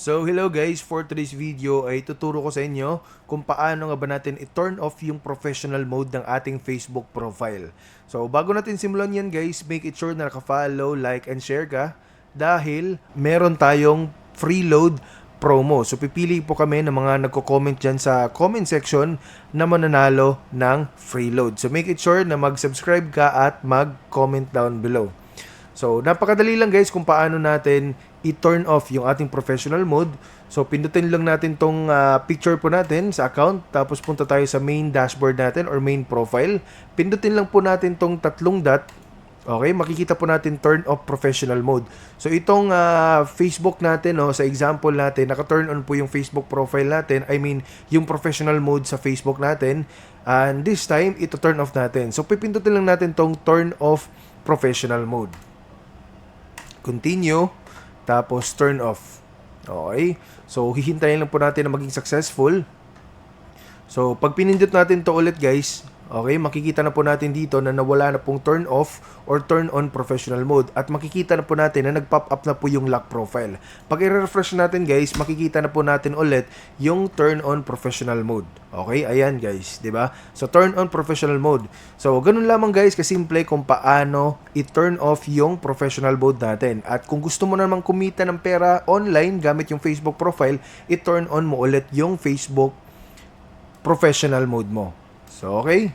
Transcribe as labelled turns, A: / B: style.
A: So hello guys, for today's video ay tuturo ko sa inyo kung paano nga ba natin i-turn off yung professional mode ng ating Facebook profile. So bago natin simulan yan guys, make it sure na naka-follow, like, and share ka dahil meron tayong free load promo. So pipili po kami ng mga nagko-comment dyan sa comment section na mananalo ng free load. So make it sure na mag-subscribe ka at mag-comment down below. So, napakadali lang guys kung paano natin i-turn off yung ating professional mode. So, pindutin lang natin tong picture po natin sa account. Tapos punta tayo sa main dashboard natin or main profile. Pindutin lang po natin tong tatlong dot. Okay, makikita po natin turn off professional mode. So, itong Facebook natin, sa example natin, naka-turn on po yung Facebook profile natin. I mean, yung professional mode sa Facebook natin. And this time, ito turn off natin. So, pipindutin lang natin tong turn off professional mode. Continue, tapos turn off. Okay? So, hihintayin lang po natin na maging successful. So, pag pinindot natin to ulit guys, okay, makikita na po natin dito na nawala na pong turn off or turn on professional mode. At makikita na po natin na nag-pop up na po yung lock profile. Pag i-refresh natin guys, makikita na po natin ulit yung turn on professional mode. Okay, ayan guys, di ba? So, turn on professional mode. So, ganun lamang guys, kasimple kung paano i-turn off yung professional mode natin. At kung gusto mo namang kumita ng pera online gamit yung Facebook profile, i-turn on mo ulit yung Facebook professional mode mo. So, okay?